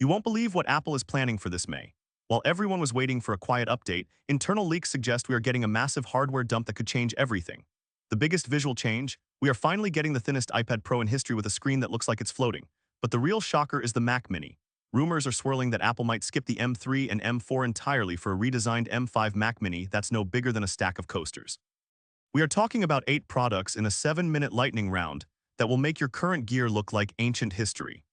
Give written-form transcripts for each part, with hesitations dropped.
You won't believe what Apple is planning for this May. While everyone was waiting for a quiet update, internal leaks suggest we are getting a massive hardware dump that could change everything. The biggest visual change? We are finally getting the thinnest iPad Pro in history with a screen that looks like it's floating. But the real shocker is the Mac Mini. Rumors are swirling that Apple might skip the M3 and M4 entirely for a redesigned M5 Mac Mini that's no bigger than a stack of coasters. We are talking about 8 products in a 7-minute lightning round that will make your current gear look like ancient history.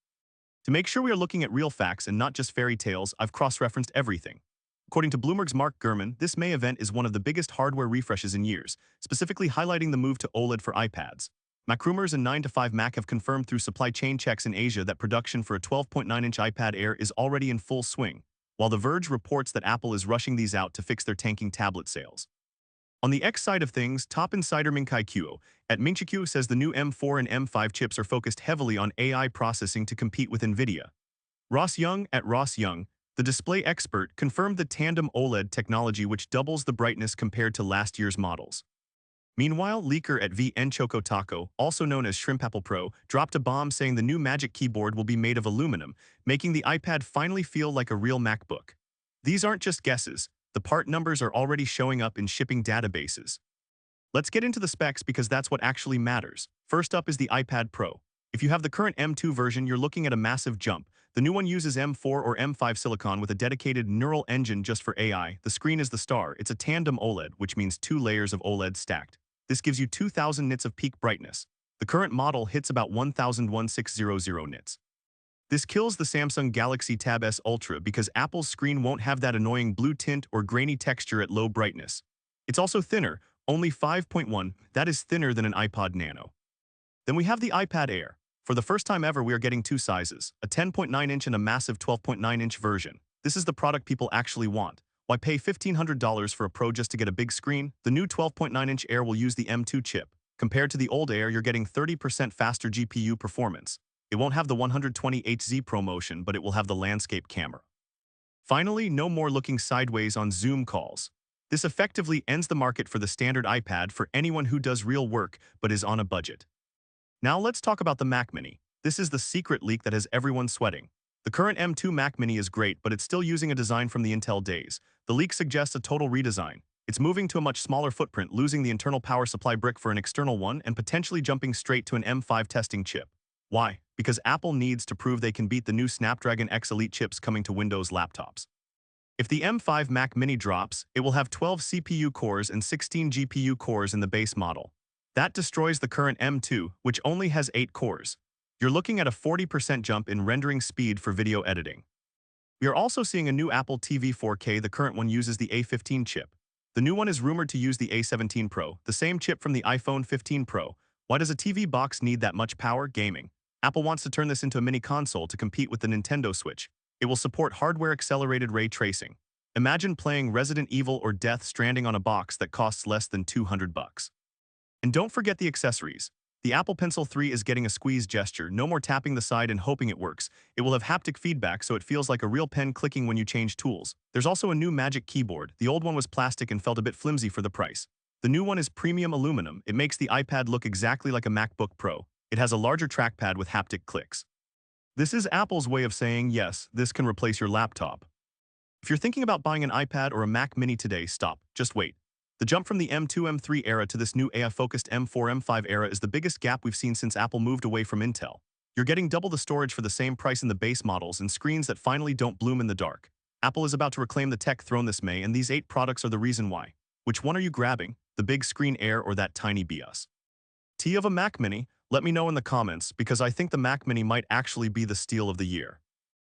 To make sure we are looking at real facts and not just fairy tales, I've cross-referenced everything. According to Bloomberg's Mark Gurman, this May event is one of the biggest hardware refreshes in years, specifically highlighting the move to OLED for iPads. Macrumors and 9to5Mac have confirmed through supply chain checks in Asia that production for a 12.9-inch iPad Air is already in full swing, while The Verge reports that Apple is rushing these out to fix their tanking tablet sales. On the X side of things, top insider Ming-Chi Kuo at Ming-Chi says the new M4 and M5 chips are focused heavily on AI processing to compete with NVIDIA. Ross Young at Ross Young, the display expert, confirmed the tandem OLED technology which doubles the brightness compared to last year's models. Meanwhile, leaker at VN Choco Taco, also known as Shrimp Apple Pro, dropped a bomb saying the new Magic Keyboard will be made of aluminum, making the iPad finally feel like a real MacBook. These aren't just guesses. The part numbers are already showing up in shipping databases. Let's get into the specs because that's what actually matters. First up is the iPad Pro. If you have the current M2 version, you're looking at a massive jump. The new one uses M4 or M5 silicon with a dedicated neural engine just for AI. The screen is the star. It's a tandem OLED, which means 2 layers of OLED stacked. This gives you 2000 nits of peak brightness. The current model hits about 1600 nits. This kills the Samsung Galaxy Tab S Ultra because Apple's screen won't have that annoying blue tint or grainy texture at low brightness. It's also thinner, only 5.1, that is thinner than an iPod Nano. Then we have the iPad Air. For the first time ever, we are getting 2 sizes, a 10.9-inch and a massive 12.9-inch version. This is the product people actually want. Why pay $1,500 for a Pro just to get a big screen? The new 12.9-inch Air will use the M2 chip. Compared to the old Air, you're getting 30% faster GPU performance. It won't have the 120Hz ProMotion, but it will have the landscape camera. Finally, no more looking sideways on Zoom calls. This effectively ends the market for the standard iPad for anyone who does real work but is on a budget. Now let's talk about the Mac Mini. This is the secret leak that has everyone sweating. The current M2 Mac Mini is great, but it's still using a design from the Intel days. The leak suggests a total redesign. It's moving to a much smaller footprint, losing the internal power supply brick for an external one and potentially jumping straight to an M5 testing chip. Why? Because Apple needs to prove they can beat the new Snapdragon X Elite chips coming to Windows laptops. If the M5 Mac Mini drops, it will have 12 CPU cores and 16 GPU cores in the base model. That destroys the current M2, which only has 8 cores. You're looking at a 40% jump in rendering speed for video editing. We are also seeing a new Apple TV 4K. The current one uses the A15 chip. The new one is rumored to use the A17 Pro, the same chip from the iPhone 15 Pro. Why does a TV box need that much power? Gaming. Apple wants to turn this into a mini console to compete with the Nintendo Switch. It will support hardware-accelerated ray tracing. Imagine playing Resident Evil or Death Stranding on a box that costs less than $200. And don't forget the accessories. The Apple Pencil 3 is getting a squeeze gesture, no more tapping the side and hoping it works. It will have haptic feedback so it feels like a real pen clicking when you change tools. There's also a new Magic Keyboard. The old one was plastic and felt a bit flimsy for the price. The new one is premium aluminum. It makes the iPad look exactly like a MacBook Pro. It has a larger trackpad with haptic clicks. This is Apple's way of saying, yes, this can replace your laptop. If you're thinking about buying an iPad or a Mac Mini today, stop. Just wait. The jump from the M2, M3 era to this new AI-focused M4, M5 era is the biggest gap we've seen since Apple moved away from Intel. You're getting double the storage for the same price in the base models and screens that finally don't bloom in the dark. Apple is about to reclaim the tech throne this May, and these 8 products are the reason why. Which one are you grabbing? The big screen Air or that tiny BS? T of a Mac Mini? Let me know in the comments because I think the Mac Mini might actually be the steal of the year.